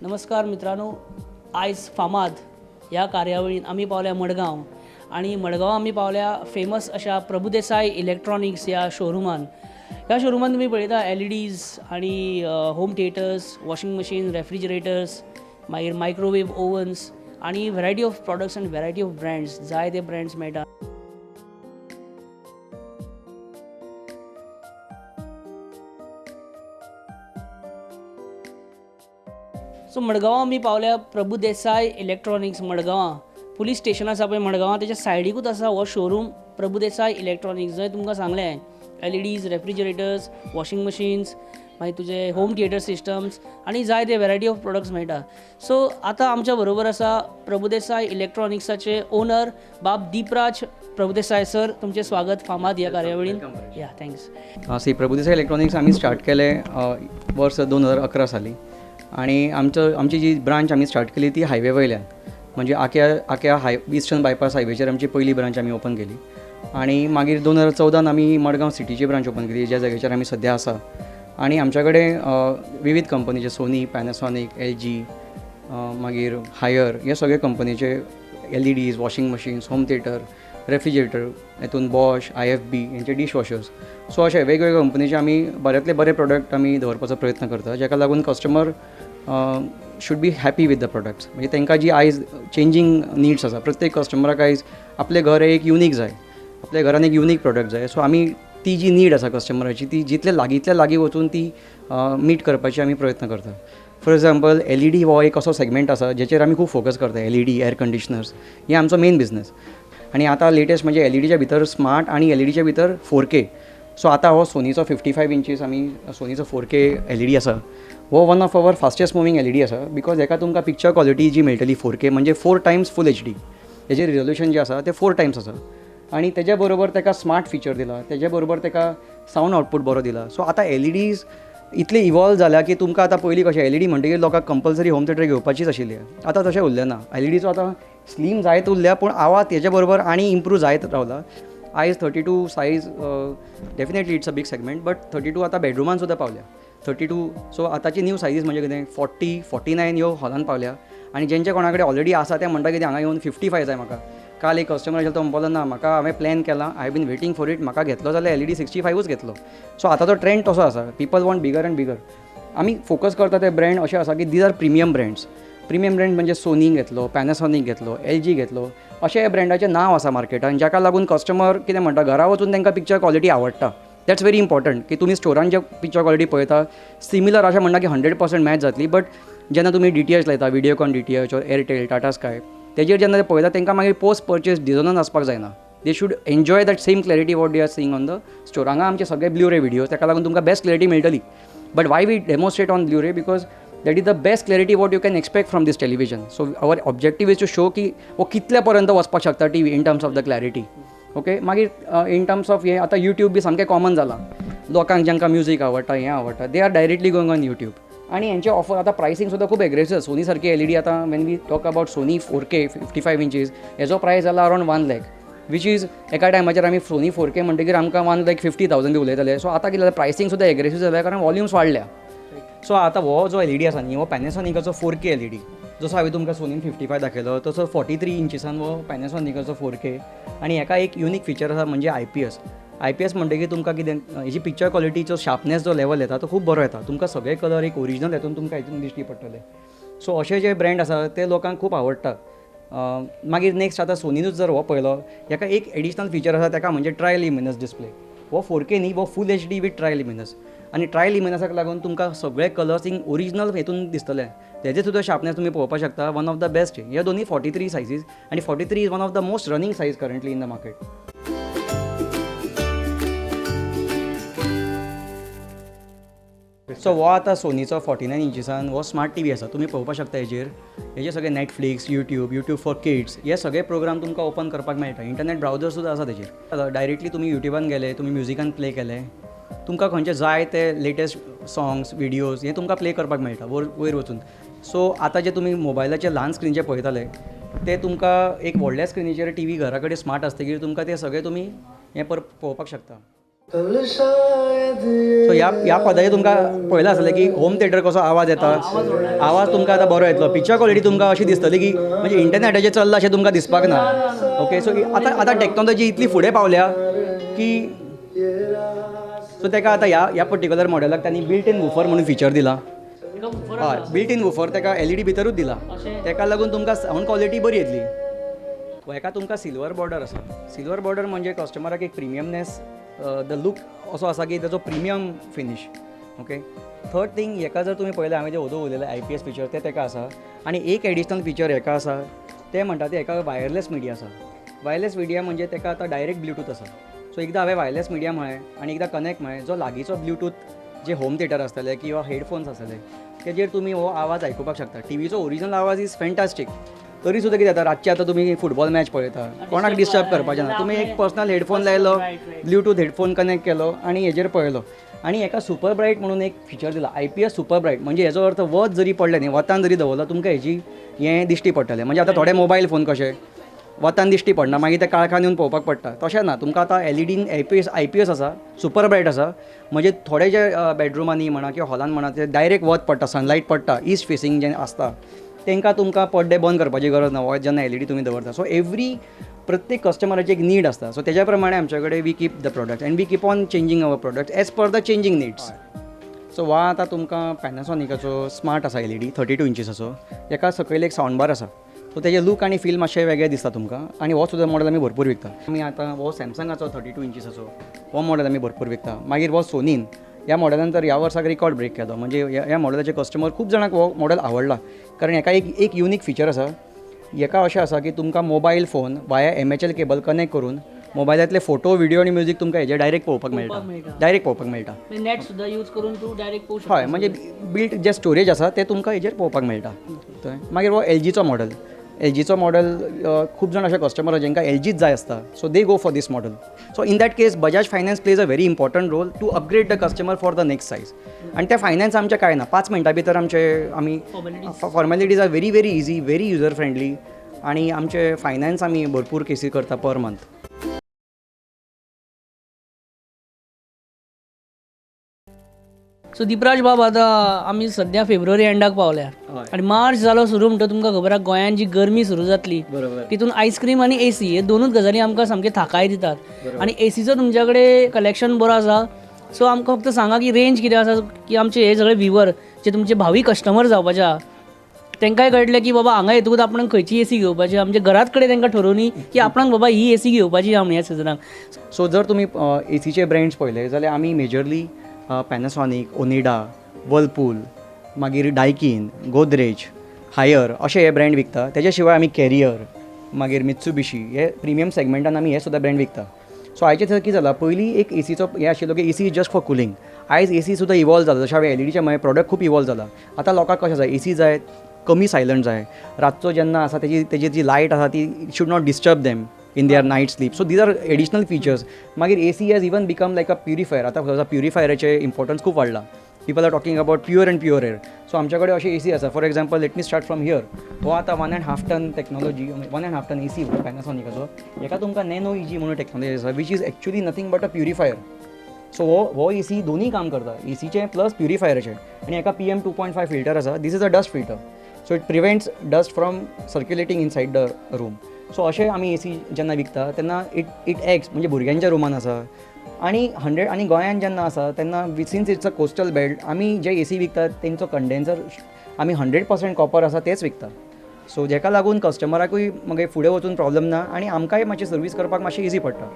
नमस्कार मित्रांनो, आयज फामाद ह्या कार्यावळीन आमी पावल्या मडगांव आणि मडगांव आमी पावल्या फेमस अशा प्रभुदेसाई इलेक्ट्रॉनिक्स ह्या शोरूमान. ह्या शोरूमान तुम्ही पळयता एलईडीज आणि home theatres, washing machine, refrigerators, मागीर मायक्रोवेव ओवन्स आणि variety of products and variety of brands, जाय ते ब्रँड्स मेळटा. सो मडगांव आमी पावल्या प्रभुदेसाई इलेक्ट्रॉनिक्स मडगांवां. पुलीस स्टेशन आसा पळय मडगांवां तेच्या सायडीकूच आसा हो शोरूम प्रभुदेसाई इलेक्ट्रॉनिक्स. जंय तुमकां सांगलें एलईडीज, रेफ्रिजरेटर्स, वॉशिंग मशीन्स, मागीर तुजे होम थिएटर सिस्टम्स आनी जाय ते वेरायटी ऑफ प्रोडक्ट्स मेळटा. सो आतां आमच्या बरोबर आसा प्रभुदेसाई इलेक्ट्रॉनिक्साचे ओनर बाब दीपराज प्रभुदेसाई. सर, तुमचें स्वागत फामाद ह्या कार्यावळीन. या थँक्स. सी प्रभुदेसाई इलेक्ट्रॉनिक्स आम्ही स्टार्ट केलें वर्स 2011 साली. आणि आमची जी ब्रांच आम्ही स्टार्ट केली ती हायवे वयल्यान, म्हणजे आख्या ईस्टर्न बायपास हायवेचेर आमची पयली ब्रांच आमी ओपन केली. आणि मागीर 2014 आमी मडगांव सिटीची ब्रांच ओपन केली, ज्या जाग्याचेर आमी सद्या आसा. आणि आमच्या कडेन विविध कंपनीचे सोनी, पॅनासॉनीक, LG, मागीर हायर हे सगळे कंपनीचे LEDs, washing machines, home theatre, refrigerator, हेतून बॉश, IFB हेंचे डिशवॉशर्स. सो अशे वेगवेगळे कंपनीचे आमी बऱ्यांतले बरे प्रोडक्ट आमी दवरपाचो प्रयत्न करता, जाका लागून customer should be happy with the products. म्हणजे तांकां जी आयज चेंजींग नीड्स आसा, प्रत्येक कस्टमराक आयज आपले घर एक युनीक जाय, आपल्या घरान एक युनीक प्रोडक्ट जाय. सो आमी ती जी नीड आसा कस्टमराची ती जितले लागीं वचून ती मीट करपाची आमी प्रयत्न करता. फॉर एग्जाम्पल LED हो एक असो सेगमेंट आसा जेचेर आमी खूब फोकस करता. LED, एअर कंडिशनर्स हे आमचो मेन बिझनस. आणि आतां लेटेस्ट म्हणजे LEDच्या भितर स्मार्ट आणि LEDच्या भितर 4K. सो आतां हो सोनीचो 55 इंचीस आमी सोनीचो 4K LED आसा. हो one of our fastest moving LED आसा, बिकॉज हेका तुमकां पिक्चर क्वॉलिटी जी मेळटली 4K म्हणजे 4 टायम्स फूल HD. हेजें रिजोल्युशन जें आसा तें 4 टायम्स आसा. आणि तेज्या बरोबर तेका स्मार्ट फीचर दिला, तेज्या बरोबर तेका सावंड आउटपूट बरो दिला. सो आतां LEDs इतले इवॉल्व जाला की तुमकां आतां पयलीं कशें LED म्हणटकीर लोकांक कंपल्सरी होम थिएटर घेवपाचीच आशिल्ली. आतां तशें उरलें ना. LEDचो आतां स्लीम जायत उरल्या, पूण आवाज तेज्या बरोबर आनी इम्प्रूव जायत रावला. आयज 32 size definitely it's a big segment, but 32 आतां बेडरुमान सुद्दां पावल्या. 32 सो आतांची न्यू सायजीस म्हणजे कितें 40, 49 ह्यो हॉलान पावल्या. आनी जेंचे कोणा कडेन ऑलरेडी आसा ते म्हणटा कितें हांगा येवन 55 जाय म्हाका. काल एक कस्टमर आशिल्लो तो म्हणपालो ना, म्हाका हांवें प्लॅन केला, I been waiting for it, म्हाका घेतलो जाल्यार LED 65च घेतलो. सो आतांचो ट्रेंड तसो आसा, people want bigger and bigger. आमी फोकस करता ते ब्रँड अशें आसा की these are premium brands. Premium brand म्हणजे सोनी घेतलो, पॅनासॉनीक घेतलो, LG घेतलो, अशे ब्रँडाचें नांव आसा मार्केटान, जाका लागून कस्टमर कितें म्हणटा घरा वचून तांकां पिक्चर क्वॉलिटी आवडटा. दॅट्स व्हेरी इम्पॉर्टंट की तुमी स्टोरान जे पिक्चर क्वॉलिटी पळयता सिमिलर अशें म्हणटा की 100% मॅच जातली. बट जेन्ना तुमी DTH लायता, Videocon DTH or Airtel, Tata sky, तेजेर जेन्ना ते पळयता तांकां मागीर पोस्ट परचेस डिझोनन आसपाक जायना. They should enjoy that same clarity what they are seeing on the store. हांगा आमचे सगळे ब्लू-रे व्हिडिओज, ताका लागून तुमकां बेस्ट क्लॅरिटी मेळटली. But why we demonstrate on Blu-ray? Because that is the best clarity what you can expect from this television. So our objective is to show की वो कितल्या पर्यंत वचपाक शकता TV in terms of the clarity. Okay, मागीर in terms of हे आतां YouTube बी सामकें कॉमन जाला. लोकांक जांकां म्युजीक आवडटा, हें आवडटा, they are directly going on YouTube. आणि हेंचे ऑफर आतां प्रायसींग सुद्दां खूब एग्रेसीव. सोनी सारकी LED आतां when we talk about Sony 4K 55 inches हेजो प्रायस जाला अरावंड 1 lakh, वीच इज एका टायमाचेर आमी सोनी 4K म्हणटकीर आमकां 1,50,000 बी उलयताले. सो आतां कितें जालें, प्रायसींग सुद्दां एग्रेसीव जाल्या कारण वॉल्यूम्स वाडल्या. सो आतां हो जो LED आसा न्ही, हो पॅनासॉनिकाचो 4K LED. जसो हांवें तुमकां सोनीन 55 दाखयलो तसो 43 इंचिसान हो पॅनासॉनिकाचो 4K. आनी हेका एक युनीक फीचर आसा म्हणजे IPS म्हणटकीर तुमकां कितें हेजी पिक्चर क्वॉलिटीचो शार्पनेस जो लेवल येता तो खूब बरो येता. तुमकां सगळे कलर एक ओरिजिनल हेतून तुमकां हितून दिश्टी पडटले. सो अशे जे ब्रँड आसा ते लोकांक खूब आवडटा. मागीर नेक्स्ट आतां सोनीनूच जर हो पळयलो, हेका एक एडिशनल फीचर आसा तेका म्हणजे ट्राय लिमिनस डिस्प्ले. हो 4K न्ही, हो फूल HD विथ ट्राय लिमिनस. आनी ट्राय लिमिनसाक लागून तुमकां सगळे कलर्स इन ओरिजिनल हेतून दिसतले. तेजे सुद्दां शार्पनेस तुमी पळोवपाक शकता. One of the best. हे दोनी 43 सायजीस आनी 43 is one of the most running size currently in the market. So हो आतां सोनीचो 49 इंचिसान हो स्मार्ट TV आसा. तुमी पळोवपाक शकता हेजेर सगळे नेटफ्लिक्स, यूट्यूब फॉर किड्स हे सगळे प्रोग्राम तुमकां ओपन करपाक मेळटा. इंटरनेट ब्रावजर सुद्दां आसा तेजेर. डायरेक्टली तुमी युट्यूबान गेले, तुमी म्युजिकान प्ले केले, तुमकां खंयचे जाय ते लेटेस्ट सॉंग्स, व्हिडिओज हे तुमकां प्ले करपाक मेळटा वयर वचून. सो आतां जे तुमी मोबायलाचे ल्हान स्क्रीनचे पळयताले ते तुमकां एक व्हडल्या स्क्रिनीचेर TV घरा कडेन स्मार्ट आसतकीर तुमकां ते सगळे तुमी हें पळोवपाक शकता. सो ह्या पदाचे तुमकां पळयलां आसतलें की होम थिएटर कसो आवाज येता आवाज तुमकां आतां बरो येतलो पिक्चर क्वॉलिटी तुमकां अशी दिसतली की म्हणजे इंटरनेटाचेर चल्ला अशें तुमकां दिसपाक ना ओके सो आतां टॅक्नॉलॉजी इतली फुडें पावल्या की सो ताका आतां ह्या पर्टिक्युलर मॉडेलाक तांणी बिल्ट इन वूफर म्हणून फिचर दिला हय बिल्ट इन वूफर ताका LED भितरूच दिला ताका लागून तुमकां सावंड क्वॉलिटी बरी येतली हेका तुमकां सिल्वर बॉर्डर आसा सिल्वर बॉर्डर म्हणजे कस्टमराक एक प्रिमियमनेस द लूक असो आसा की ताचो premium finish okay third thing हेका जर तुमी पळयलें हांवें जे उलयलें IPS फिचर तें ताका आसा आनी एक एडिशनल फिचर हेका आसा तें म्हणटा तें हेका वायरलेस मिडिया आसा वायरलेस मिडिया म्हणजे ताका आतां डायरेक्ट ब्लूटूथ आसा सो एकदां हांवें वायरलेस मिडिया म्हळें आनी एकदां कनेक्ट म्हळें जो लागींचो ब्लूटूथ जे होम थिएटर आसतले किंवा हेडफोन्स आसतले तेजेर तुमी हो आवाज आयकुपाक शकता टीव्हीचो ओरिजिनल आवाज इज फॅन्टास्टीक तरी सुद्दां कितें जाता रातचे आतां तुमी फुटबॉल मॅच पळयता कोणाक डिस्टर्ब करपाचें ना तुमी एक पर्सनल हेडफोन लायलो ब्लूटूथ हेडफोन कनेक्ट केलो आनी हेजेर पळयलो आनी हेका सुपर ब्रायट म्हणून एक फिचर दिला IPS सुपर ब्रायट म्हणजे हेजो अर्थ वत जरी पडलें न्ही वतान जरी दवरलो तुमकां हेजी हें दिश्टी पडटलें म्हणजे आतां थोडे मोबायल फोन कशे वतान दिश्टी पडना मागीर ते काळखान येवन पळोवपाक पडटा तशें ना तुमकां आतां LED IPS आसा सुपर ब्रायट आसा म्हणजे थोडे जे बेडरुमांनी म्हणा किंवा हॉलान म्हणा ते डायरेक्ट वत पडटा सनलायट पडटा ईस्ट फेसिंग जें आसता तांकां तुमकां पड्डे बंद करपाची गरज ना हो जेन्ना LED तुमी दवरता सो प्रत्येक कस्टमराची एक नीड आसता सो तेज्या प्रमाणे आमचे कडेन we keep the product and we keep on changing our product as per the changing needs so हो आतां तुमकां पॅनासॉनिकाचो स्मार्ट आसा LED 32 इंचीसाचो हेका सकयल एक सावंड बार आसा सो तेजे लूक आनी फील मातशें वेगळें दिसता तुमकां आनी हो सुद्दां मॉडल आमी भरपूर विकता आमी आतां हो सॅमसंगाचो 32 इंचीसाचो हो मॉडल आमी भरपूर विकता मागीर हो सोनीन ह्या मॉडेलान तर ह्या वर्साक रिकॉर्ड ब्रेक केलो म्हणजे ह्या मॉडेलाचे कस्टमर खूब जाणांक हो मॉडेल आवडला कारण हेका एक युनीक फिचर आसा हेका अशें आसा की तुमकां मोबायल फोन वाया MHL केबल कनेक्ट करून मोबायलांतले फोटो व्हिडिओ आनी म्युजीक तुमकां हेजे डायरेक्ट पळोवपाक मेळटा नेट सुद्दां यूज करून तूं डायरेक्ट पळोवंक हय म्हणजे बिल्ट जे स्टोरेज आसा ते तुमकां हेजेर पळोवपाक मेळटा मागीर हो LGचो मॉडेल खूब जाण अशे कस्टमर आसा जेंकां LGच जाय आसता so they go for this model so in that case Bajaj finance plays a very important role to upgrade the customer for the next size आनी ते फायनान्स आमचे कांय ना 5 मिनटां भितर आमी formalities are very very easy very user friendly आनी आमचे फायनान्स आमी भरपूर केसी करता पर मंथ सो दिपराज बाब आतां आमी सद्या फेब्रुवारी एंडाक पावल्या आनी मार्च जालो सुरू म्हणटा तुमकां खबर आसा गोंयान जी गरमी सुरू जातली तितून आयस्क्रीम आनी AC हे दोनूच गजाली आमकां सामके थाकाय दितात आनी ACचो तुमच्या कडेन कलेक्शन बरो आसा सो आमकां फक्त सांगा की रेंज कितें आसा की आमचे हे सगळे व्हिवर जे तुमचे भावी कस्टमर जावपाचे आहा तांकांय कळटलें की बाबा हांगा येतकूच आपणाक खंयची AC घेवपाची आमच्या घरात कडेन तांकां ठरोवनी की आपणाक बाबा ही AC घेवपाची आहा ह्या सिजनाक सो जर तुमी ACचे ब्रँड्स पळयले जाल्यार आमी मेजरली पॅनासॉनीक ओनिडा वर्लपूल मागीर डायकीन गोदरेज हायर अशे हे ब्रँड विकता तेज्या शिवाय आमी कॅरियर मागीर मित्सुबिशी हे प्रिमियम सेगमेंटान आमी हे सुद्दां ब्रँड विकता सो आयचे थंय कितें जालां पयलीं एक ACचो हे आशिल्लो की AC जस्ट फॉर कुलींग आयज AC सुद्दां इवॉल्व जाला जशें हांवें LEDचे म्हळें प्रॉडक्ट खूब इवॉल्व जाला आतां लोकांक कशें जाय AC जाय कमी सायलंट जाय रातचो जेन्ना आसा तेजी जी लायट आसा ती should not disturb them in their night sleep. So these are additional features. मागीर AC has even become like a purifier. आता प्युरिफायराचे इम्पॉर्टन्स खूब वाडला. People are talking about pure and pure air. So आमच्या कडेन अशे AC आसा. For example let me start from here. हो आतां 1.5 टन टेक्नॉलॉजी 1.5 टन AC हो पॅनासॉनिकाचो. हेका तुमकां नॅनो EG म्हणून टेक्नॉलॉजी आसा which is actually nothing but a purifier. So हो AC दोनूय काम करता ACचे प्लस प्युरिफायराचे आनी हेका PM 2.5 फिल्टर आसा. This is a dust filter. So it prevents dust from circulating inside the room. So अशें आमी AC जेन्ना विकता तेन्ना इट एक्ट्स म्हणजे भुरग्यांच्या रुमान आसा आनी 100 आनी गोंयान जेन्ना आसा तेन्ना since it's a coastal belt आमी जे AC विकतात तेंचो कंडेन्सर आमी 100% कॉपर आसा तेच विकता. सो जेका लागून कस्टमराकूय मागीर फुडें वचून प्रॉब्लम ना आनी आमकांय मातशी सर्वीस करपाक मातशी इजी पडटा.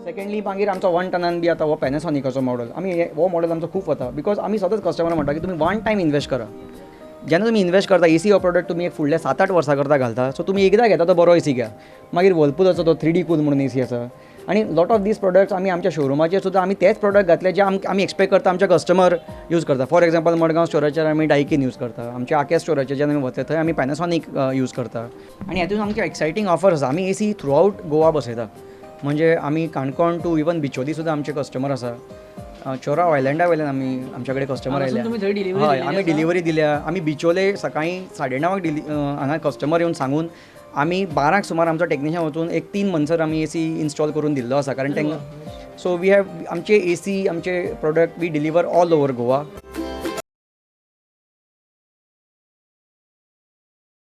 सेकंडली मागीर आमचो 1 टनान बी आतां हो पॅनासॉनिकाचो मॉडल आमी हो मॉडल आमचो खूब वता बिकॉज आमी सदांच कस्टमर म्हणटा की तुमी 1 टायम इन्वेस्ट करा. जेन्ना तुमी इन्वेस्ट करता AC हो प्रॉडक्ट तुमी एक फुडल्या 7-8 वर्सां करता घालता सो तुमी एकदां घेता तो बरो AC घ्या. मागीर वर्लपूलाचो तो 3D कूल म्हणून AC आसा आनी लॉट ऑफ दीस प्रॉडक्ट्स आमी आमच्या शोरुमाचेर सुद्दां आमी तेच प्रॉडक्ट घातले जे आमी एक्सपेक्ट करता आमचे कस्टमर यूज करता. फॉर एक्झाम्पल मडगांव स्टोराचेर आमी डायकीन यूज करता आमच्या आक्या स्टोराचेर जेन्ना आमी वता थंय आमी पॅनासॉनीक यूज करता आनी हातूंत आमचे एक्सायटींग ऑफर्स आसा. आमी AC थ्रू आवट गोवा बसयता म्हणजे आमी काणकोण टू इवन बिचोली सुद्दां आमचे कस्टमर आसा. चोरा आयलँडा वयल्यान आमी आमच्या कडेन कस्टमर हांगासून तुमी थंय आयल्या. delivery हय दिल्ली आमी आसा? डिलिव्हरी दिल्या. आमी बिचोले सकाळीं 9:30 हांगा कस्टमर येवन सांगून आमी 12 सुमार आमचो टॅक्निशियन वचून एक 3 मंथसर आमी एसी इन्स्टॉल करून दिल्लो आसा. कारण तांकां सो वी हॅव आमचे एसी आमचे product we deliver all over Goa.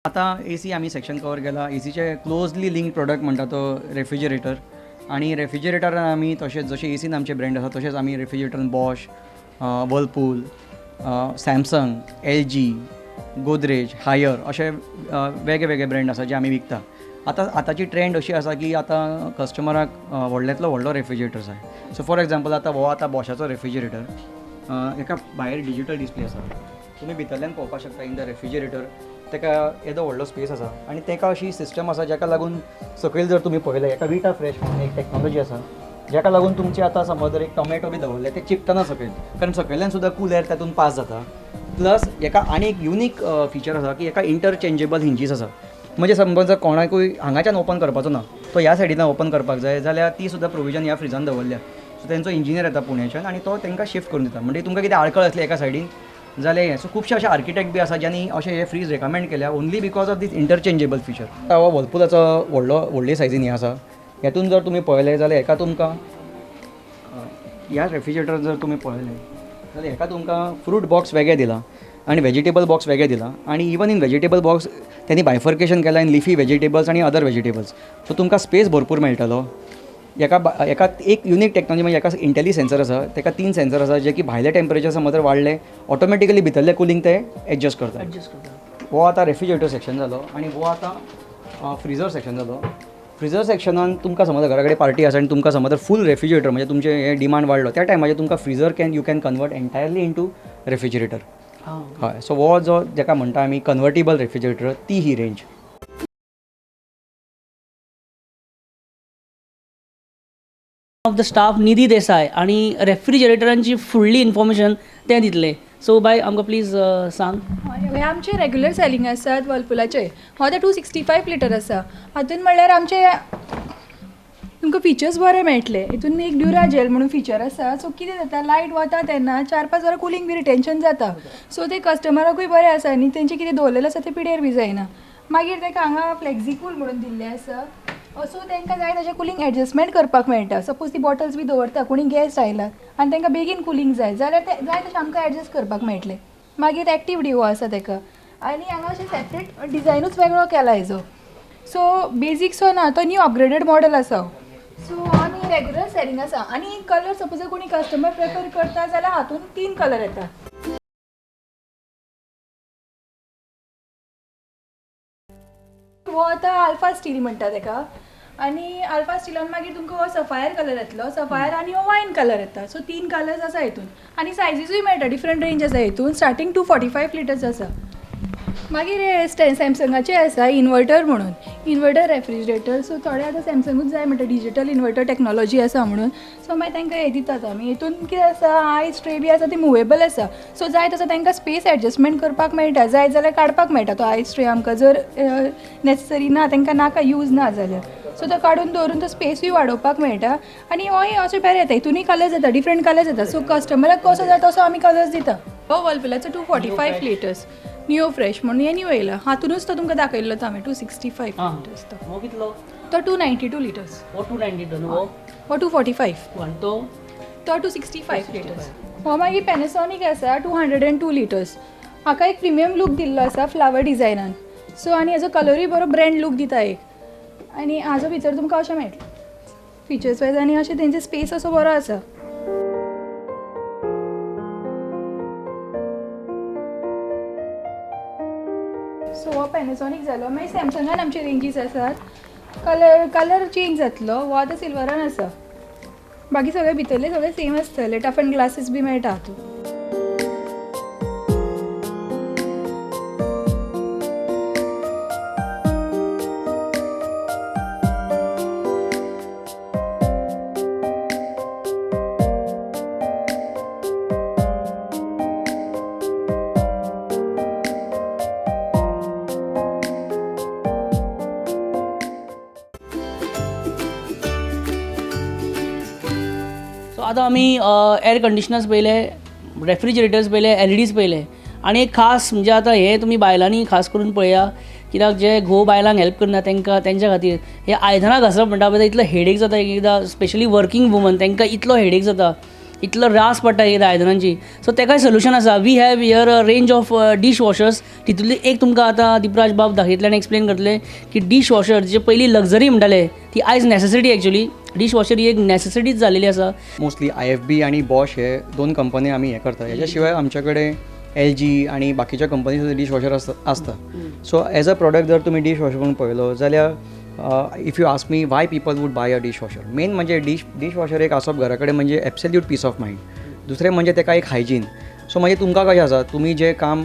आतां एसी आमी सेक्शन कवर केला. एसीचे क्लोजली लिंक प्रोडक्ट म्हणटा तो रेफ्रिजरेटर. आनी रेफ्रिजरेटरान आमी तशेंच जशे एसीन आमचे ब्रँड आसा तशेंच आमी रेफ्रिजरेटरान Bosch, Whirlpool, Samsung, LG, Godrej, Haier अशे वेगळे वेगळे ब्रँड आसा जे आमी विकता. आतांची ट्रेंड अशी आसा की आतां कस्टमराक व्हडल्यांतलो व्हडलो रेफ्रिजरेटर जाय. सो फॉर एग्जांपल आतां बॉशाचो रेफ्रिजरेटर, एका भायर डिजिटल डिस्प्ले आसा. तुमी भितरल्यान पळोवपाक शकता इन द रेफ्रिजरेटर ताका येदो व्हडलो स्पेस आसा आनी ताका अशी सिस्टम आसा जाका लागून सकयल जर तुमी पळयलें एका विटा फ्रेश म्हणून एक टॅक्नॉलॉजी आसा जाका लागून तुमचे आतां समज जर एक टोमॅटो बी दवरले ते चिपटना सकयल, कारण सकयल्यान सुद्दां कूल एअर तातूंत पास जाता. प्लस हेका आनी एक युनीक फिचर आसा की हेका इंटरचेंजेबल हिंजीस आसा. म्हणजे समज जर कोणाकूय हांगाच्यान ओपन करपाचो ना, तो ह्या सायडीन ओपन करपाक जाय जाल्यार ती सुद्दां प्रोविजन ह्या फ्रिजान दवरल्या. सो तांचो इंजिनियर येता पुण्याच्यान आनी तो तांकां शिफ्ट करून दिता. म्हणजे तुमकां कितें आडखळ आसली एका सायडीन जाल्यार हें. सो खुबशे अशे आर्किटेक्ट बी आसा ज्यांनी अशें हे फ्रीज रेकमेंड केल्या only because of this interchangeable feature. हो वर्लपूलाचो व्हडले सायजीन हें आसा. हेतून जर तुमी पळयलें जाल्यार हेका तुमकां ह्या रेफ्रिजरेटर जर तुमी पळयलें जाल्यार हेका तुमकां फ्रूट बॉक्स वेगळे दिला आनी वेजिटेबल बॉक्स वेगळे दिला. आनी इवन इन वेजिटेबल बॉक्स त्यांनी बायफर्केशन केलां इन लिफी वेजिटेबल्स आनी अदर वेजिटेबल्स. सो तुमकां स्पेस भरपूर मेळटलो. एका एक युनीक टॅक्नॉलॉजी म्हणजे एका इंटेली सेन्सर आसा, ताका 3 सेन्सर आसा जे की भायले टेम्परेचर समज जर वाडले ऑटोमॅटिकली भितरले कुलींग ते एडजस्ट करता. हो आतां रेफ्रिजरेटर सेक्शन जालो आनी हो आतां फ्रिजर सेक्शन जालो. फ्रिजर सेक्शनान तुमकां समज घरा कडेन पार्टी आसा आनी तुमकां समज जर फूल रेफ्रिजरेटर म्हणजे तुमचे हे डिमांड वाडलो त्या टायमाचेर तुमकां freezer you can convert entirely into refrigerator. हय. सो हो जो जाका म्हणटा आमी कन्वर्टेबल रेफ्रिजरेटर ती ही रेंज. ऑफ द स्टाफ निधी देसाय आणि रेफ्रिजरेटरांची फुडली इन्फॉर्मेशन ते दितले. सो बाय आमकां प्लीज सांग. हे आमचे रेग्युलर सेलिंग आसात वर्लपुलाचे. हो ते 265 लिटर आसा. हातून म्हणल्यार आमचे तुमकां फिचर्स बरे मेळटले. हितून एक ड्युराजेल म्हणून फिचर आसा. सो कितें जाता लायट वता तेन्ना 4-5 वरां कुलींग बी रिटेंशन जाता. सो ते कस्टमराकूय बरें आसा आनी तेंचे कितें दवरलेलें आसा तें पिड्यार बी जायना. मागीर ताका हांगा फ्लेक्झिकूल म्हणून दिल्लें आसा. सो तांकां जाय तशें कुलींग एडजस्टमेंट करपाक मेळटा. सपोज ती बॉटल्स बी दवरता कोणी गॅस्ट आयला आनी तांकां बेगीन कुलींग जाय जाल्यार ते जाय तशें आमकां एडजस्ट करपाक मेळटलें. मागीर एक्टीव डिओ आसा ताका आनी हांगा अशें सेपरेट डिझायनूच वेगळो केला हेजो. सो बेजीक सो ना तो न्यू अपग्रेडेड मॉडल आसा. सो आमी रेग्युलर सेलिंग आसा आनी कलर सपोज जर कोणी कस्टमर प्रेफर करता जाल्यार हातून 3 कलर येता. हो आतां आल्फा स्टील म्हणटा ताका आनी आल्फा स्टिलान मागीर तुमकां हो सफायर कलर येतलो. सफायर आनी हो वायन कलर येता. सो 3 कलर्स आसा हितून आनी सायजीसूय मेळटा. डिफरंट रेंज आसा हितून स्टार्टींग 245 लिटर्स आसा. मागीर हे सॅमसंगाचे आसा इन्वर्टर म्हणून इन्वर्टर रेफ्रिजरेटर. सो थोडे आतां सॅमसंगूच जाय म्हणटा डिजिटल इन्वर्टर टॅक्नॉलॉजी आसा म्हणून. सो मागीर तांकां हे दितात आमी. हितून कितें आसा आयस ट्रे बी आसा ती मुवेबल आसा. सो जाय तसो तांकां स्पेस एडजस्टमेंट करपाक मेळटा. जाय जाल्यार काडपाक मेळटा तो आयस ट्रे आमकां जर नेसेसरी ना तांकां नाका यूज ना जाल्यार. सो तो काडून दवरून तो स्पेसूय वाडोवपाक मेळटा. आनी होय अशें बरें येता. हितूनय कलर्स येता डिफरंट कलर्स येता. सो कस्टमराक कसो जाय तसो आमी कलर्स दिता. हो वर्लपुलाचो 245 लिटर्स नियो फ्रेश म्हणून हे न्यू येयला. हातूनच तो तुमकां दाखयल्लो तो हांवें 265 लिटर्स हो कितलो? तो 292 लिटर्स. हो 292 न्हू. हो 245 आनी तो 265 लिटर्स. हो मागीर पॅनासॉनीक आसा 202 लिटर्स. हाका एक प्रिमियम लूक दिल्लो आसा फ्लावर डिझायनान. सो आनी हेजो कलरूय बरो ब्रँड लूक दिता एक. आनी हाजो भितर तुमकां अशें मेळटलें फिचर्स वायज आनी अशें तेंचे स्पेस असो बरो आसा. सो हो पॅनासॉनीक जालो. मागीर सॅमसंगान आमचे रेंजीस आसात. कलर चेंज जातलो. हो आतां सिल्वरान आसा. बाकी सगळे भितरले सगळे सेम आसतले. टफ एंड ग्लासीस बी मेळटा हातून. आतां आमी एअर कंडिशनर्स पयले, रेफ्रिजरेटर्स पयले, LEDs पयले, आनी एक खास म्हणजे आतां हे तुमी बायलांनी खास करून पळया, कित्याक जे घोव बायलांक हेल्प करना तेंकां तेंच्या खातीर हे आयदनां घासप म्हणटा पळय इतलो हेडेक जाता एक एकदां, स्पेशली वर्कींग वुमन तेंकां इतलो हेडेक जाता, इतलो रास पडटा एकदां आयदनांची. सो तेकाय सोल्युशन आसा. We have here a range of dishwashers. तितूंतली एक तुमकां आतां दिपराज बाब दाखयतले आनी एक्सप्लेन करतले की डिश वॉशर जे पयलीं लग्जरी म्हणटाले ती आयज नेसेसिटी. एक्चुअली डिश वॉशर ही एक नेसेसिटीच जालेली आसा. मोस्टली IFB आणि बॉश हे 2 कंपनी आमी हे करता. हेच्या शिवाय आमचे कडेन LG आणि बाकीच्या कंपनी सुद्दां डिश वॉशर आसता. सो एज अ प्रॉडक्ट जर तुमी डिश वॉशर म्हणून पळयलो जाल्यार if you ask me why people would buy a dish washer, main म्हणजे डिश वॉशर एक आसप घरा कडेन म्हणजे एब्सोल्यूट पीस ऑफ मायंड. दुसरें म्हणजे तेका एक हायजीन. सो म्हणजे तुमकां कशें आसा, तुमी जें काम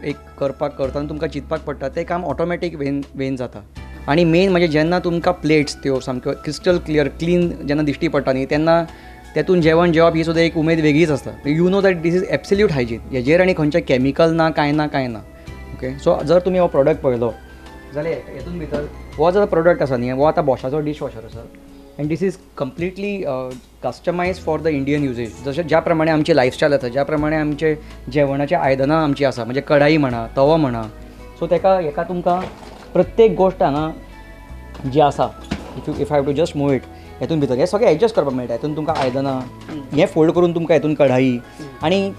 एक करपाक करतना तुमकां चिंतपाक पडटा तें काम ऑटोमॅटीक वेन जाता. आनी मेन म्हणजे जेन्ना तुमकां प्लेट्स त्यो सामक्यो क्रिस्टल क्लियर क्लीन जेन्ना दिश्टी पडटा न्ही तेन्ना तेतून जेवण जेवप ही सुद्दां एक उमेद वेगळीच आसता. You know that this is absolute hygiene. हेजेर आनी खंयचें कॅमिकल ना, कांय ना. ओके, सो जर तुमी हो प्रॉडक्ट पळयलो जाल्यार हेतून भितर हो जो प्रॉडक्ट आसा न्ही हो आतां बॉशाचो डिश वॉशर आसा. And this is completely customise for the Indian usages. जशें ज्या प्रमाणे आमची लायफस्टायल आसा, ज्या प्रमाणे आमचे जेवणाची आयदनां आमची आसा, म्हणजे कढाई म्हणा, तवो म्हणा, सो हेका तुमकां प्रत्येक गोश्ट हांगा जी आसा, if I have to just move it, हेतून भितर हे सगळें एडजस्ट करपाक मेळटा. हेतून तुमकां आयदनां हें फोल्ड करून तुमकां हेतून कढाई आनी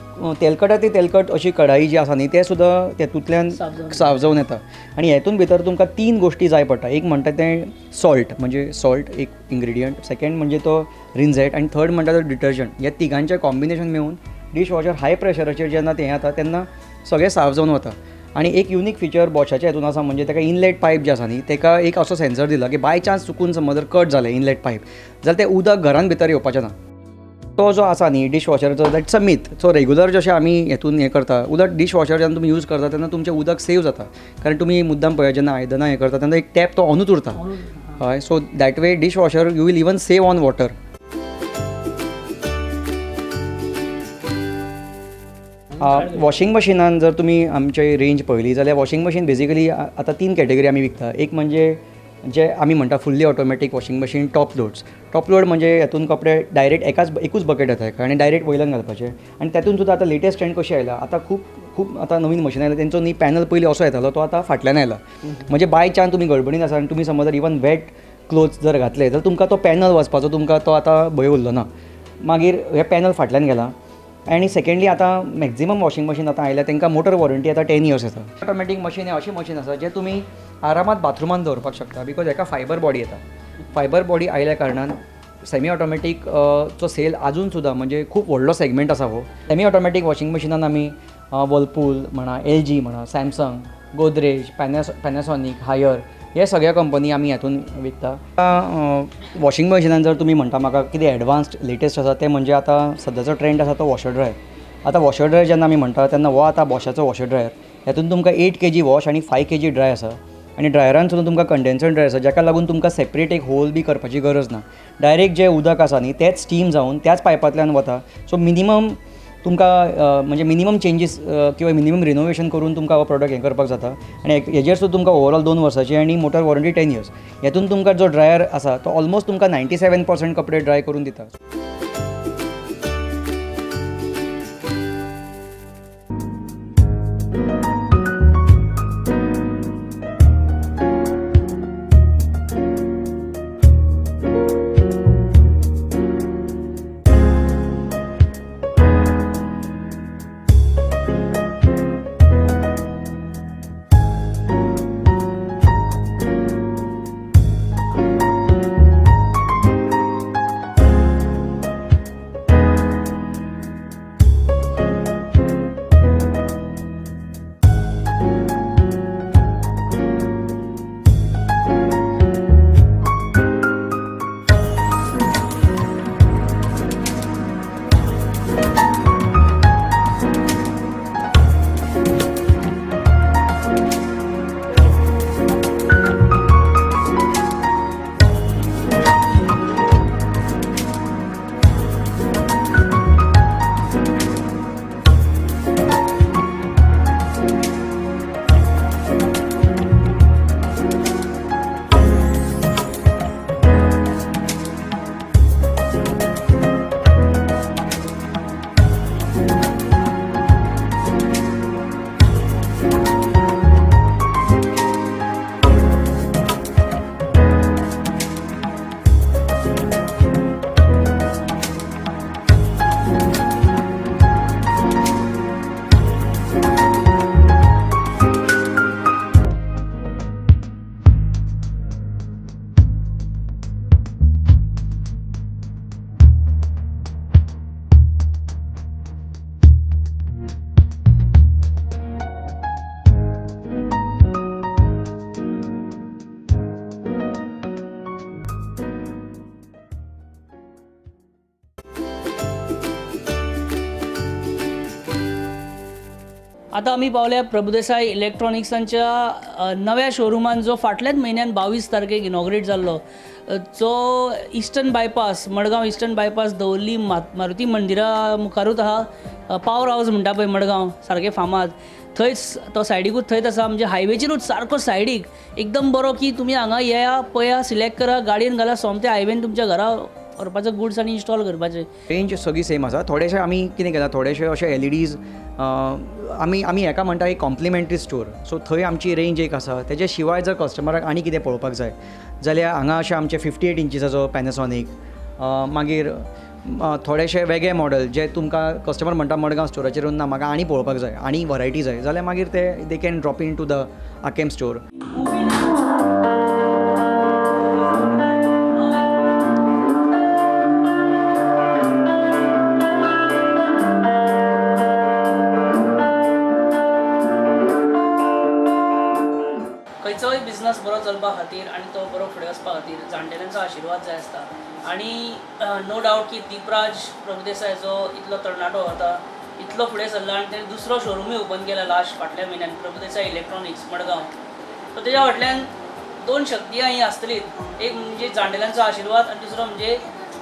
तेलकटा ती तेलकट अशी कढाई जी आसा न्ही ते सुद्दां तेतूंतल्यान सावजवून येता. आनी हेतून भितर तुमकां 3 गोश्टी जाय पडटा. एक म्हणटा तें सॉल्ट, म्हणजे सॉल्ट एक इन्ग्रेडियंट. सेकंड म्हणजे तो रिन्झेट आनी थर्ड म्हणटा तो डिटर्जंट. ह्या तिगांचें कॉम्बिनेशन मेळून डिश वॉशर हाय प्रेशराचेर जेन्ना तें येता तेन्ना सगळें सावजवून वता. आनी एक युनीक फिचर बॉशाच्या हेतून आसा म्हणजे तेका इनलेट पायप जे आसा न्ही तेका एक असो सेन्सर दिला की बाय चान्स चुकून समज जर कट जालें इनलेट पायप जाल्यार तें उदक घरान भितर येवपाचें ना. तो जो आसा न्ही डिश वॉशराचो that's a myth. So regular जशें आमी हेतून हें करता, उलट डिश वॉशर जेन्ना तुमी यूज करता तेन्ना तुमचें उदक सेव जाता. कारण तुमी मुद्दाम पळय जेन्ना आयदनां हें करता तेन्ना एक टॅप तो ऑनूच उरता. हय, so that way dishwasher you will even save on water. Washing मशिनान जर तुमी आमची रेंज पळयली जाल्यार वॉशिंग मशीन बेजिकली आतां 3 कॅटेगरी आमी विकता. एक म्हणजे जे आमी म्हणटा fully automatic washing machine top load म्हणजे हेतून कपडे डायरेक्ट एकूच बकेट येता एका आनी डायरेक्ट वयल्यान घालपाचें. आनी तातूंत सुद्दां आतां लेटस्ट ट्रेंड कशी आयला, आतां खूब आतां नवीन मशीन आयला तेंचो न्ही पॅनल पयलीं असो येतालो तो आतां फाटल्यान आयला. म्हणजे बाय चान्स तुमी गडबडीन आसा आनी तुमी समज जर इवन वेट क्लोथ्स जर घातले जाल्यार तुमकां तो पॅनल वचपाचो तुमकां तो आतां भंय उरलो ना. मागीर हे पॅनल फाटल्यान गेला. आनी सेकंडली आतां मॅक्झिमम वॉशिंग मशीन आतां आयल्या तांकां मोटर वॉरंटी आतां 10 years येता. ऑटोमॅटीक मशीन हें अशें मशीन आसा जें तुमी आरामात बाथरुमान दवरपाक शकता. बिकॉज हेका फायबर बॉडी येता. फायबर बॉडी आयल्या कारणान सेमी ऑटोमॅटीक चो सेल आजून सुद्दां म्हणजे खूब व्हडलो सेगमेंट आसा हो. सेमी ऑटोमॅटीक वॉशिंग मशिनान आमी वर्लपूल म्हणा, LG म्हणा, सॅमसंग, गोदरेज, पॅनासॉनीक, हायर हे सगळ्या कंपनी आमी हातून विकता. वॉशिंग मशिनान जर तुमी म्हणटा म्हाका कितें एडवान्स्ड लेटेस्ट आसा तें म्हणजे आतां सद्याचो ट्रेंड आसा तो वॉशर ड्रायर. आतां वॉशर ड्रायर जेन्ना आमी म्हणटा तेन्ना हो आतां बॉशाचो वॉशर ड्रायर. हेतून तुमकां 8 kg वॉश आनी 5 kg ड्राय आसा. आनी ड्रायरान सुद्दां तुमकां कंडेन्सर ड्रायर आसा जाका लागून तुमकां सेपरेट एक होल बी करपाची गरज ना. डायरेक्ट जें उदक आसा न्ही तेंच स्टीम जावन त्याच पायपांतल्यान वता. सो मिनिमम तुमकां म्हणजे मिनिमम चेंजीस किंवा मिनिमम रिनोवेशन करून तुमकां हो प्रॉडक्ट हें करपाक जाता. आनी हेजेर सुद्दां तुमकां ओवरऑल 2 वर्सांची आनी मोटर वॉरंटी 10 years. हेतून तुमकां जो ड्रायर आसा तो ऑलमोस्ट तुमकां 97% कपडे ड्राय करून दिता. आता आम्ही पावल्या प्रभुदेसाई इलेक्ट्रॉनिक्सांच्या नव्या शोरुमान जो फाटल्याच म्हयन्यान 22 तारखेक इनॉग्रेट जाल्लो, जो eastern bypass Madgaon eastern bypass दवर्ली मारुती मंदिरा मुखारूच आहा. पावर हावस म्हणटा पळय मडगांव सारकें फामाद, थंयच तो सायडीकूच थंयच आसा. म्हणजे हायवेचेरूच सारको सायडीक एकदम बरो की तुमी हांगा येया पळया सिलेक्ट करा गाडयेन घाला सोमते हायवेन तुमच्या घरा व्हरपाचो गुड्स आनी इन्स्टॉल करपाचे. रेंज सगळी सेम आसा. थोडेशे आमी कितें केलां, थोडेशे अशे LEDs आमी हेका म्हणटा एक कॉम्प्लिमेंटरी स्टोर. सो थंय आमची रेंज एक आसा. तेजे शिवाय जर कस्टमराक आनी कितें पळोवपाक जाय जाल्यार हांगा अशें आमचे 58 इंचिसाचो पॅनासॉनीक, मागीर थोडेशे वेगळे मॉडल जे तुमकां कस्टमर म्हणटा मडगांव स्टोराचेर ना म्हाका आनी पळोवपाक जाय आनी वरायटी जाय जाल्यार मागीर they can drop in to the आकेम स्टोर. खंयचोय बिझनस बरो चलपा खातीर आनी तो बरो फुडें वचपा खातीर जाणटेल्यांचो आशिर्वाद जाय आसता. आनी नो डावट की दीपराज प्रभुदेसाय जो इतलो तरणाटो आता इतलो फुडें सरला आनी ताणें दुसरो शोरूमूय ओपन केला लास्ट फाटल्या म्हयन्यान प्रभुदेसाय इलेक्ट्रॉनिक्स मडगांव. सो तेज्या फाटल्यान दोन शक्ती ही आसतलीच. एक म्हणजे जाणटेल्यांचो आशिर्वाद आनी दुसरो म्हणजे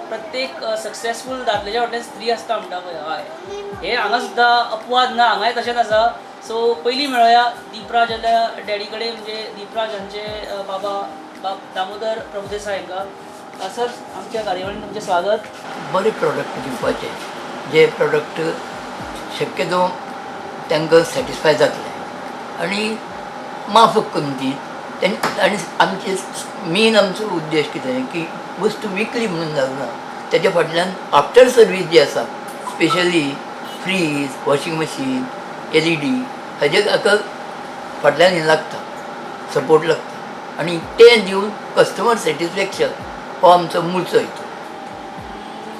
प्रत्येक सक्सेसफूल दादल्याच्या फाटल्यान स्त्री आसता म्हणटा पळय हय, हे हांगा सुद्दां अपवाद ना, हांगाय तशेंच आसा. सो पयलीं मेळोया दीपराज जाल्या डॅडी कडेन म्हणजे दीपराज हांचे बाब दामोदर प्रभुदेसाय हांकां. सर आमच्या कार्यावळीन तुमचें स्वागत. बरे प्रोडक्ट दिवपाचे जे प्रोडक्ट शक्यतो तांकां सॅटिस्फाय जातले आनी माफक किंमतीत. आनी आमचे मेन आमचो उद्देश कितें की वस्तू विकली म्हणून जावना, तेज्या फाटल्यान आफ्टर सर्वीस जी आसा specially fridge, washing machine, LED हाजे हाका फाटल्यान हें लागता, सपोर्ट लागता आनी तें दिवन कस्टमर सॅटिस्फॅक्शन हो आमचो मुळचो हेतू.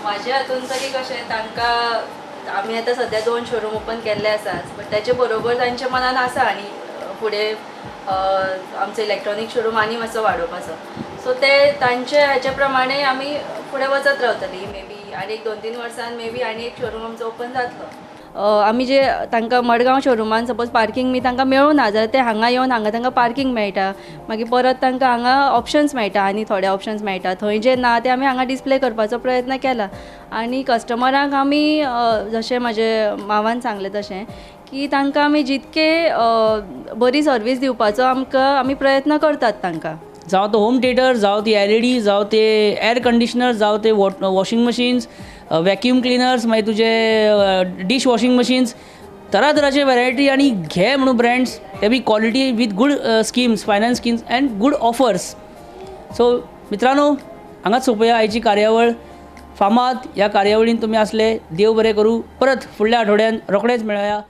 म्हाज्या हातून तरी कशें तांकां आमी आतां सद्या 2 शोरूम ओपन केल्ले आसात, बट ताचे बरोबर तांच्या मनान आसा आनी फुडें आमचो इलेक्ट्रॉनीक शोरूम आनी मातसो वाडोवपाचो. सो ते तांचे हाचे प्रमाणे आमी फुडें वचत रावतली. मे बी आनी 1-2-3 वर्सान मे बी आनी एक शोरूम आमचो ओपन जातलो. आमी जे तांकां मडगांव शोरुमान सपोज पार्किंग बी तांकां मेळूना जाल्यार ते हांगा येवन हांगा तांकां पार्किंग मेळटा. मागीर परत तांकां हांगा ऑप्शन्स मेळटा आनी थोडे ऑप्शन्स मेळटा. थंय जे ना ते आमी हांगा डिस्प्ले करपाचो प्रयत्न केला. आनी कस्टमरांक आमी जशें म्हाजे मावान सांगलें तशें की तांकां आमी जितके बरी सर्वीस दिवपाचो आमी प्रयत्न करतात तांकां. जावं तो होम थिएटर, जावं ती LED, जावं ते एअर कंडिशनर, जावं ते वॉशिंग मशीन्स, वॅक्यूम क्लिनर्स, मागीर तुजे डिश वॉशिंग मशीन्स, तरातरांचे व्हरायटी आनी घे म्हणून ब्रँड्स, ते बी quality with good schemes, finance schemes and good offers. So मित्रांनो, हांगाच सोंपया आयची कार्यावळ. फामाद ह्या कार्यावळीन तुमी आसले. देव बरें करूं. परत फुडल्या आठवड्यान रोखडेच मेळया.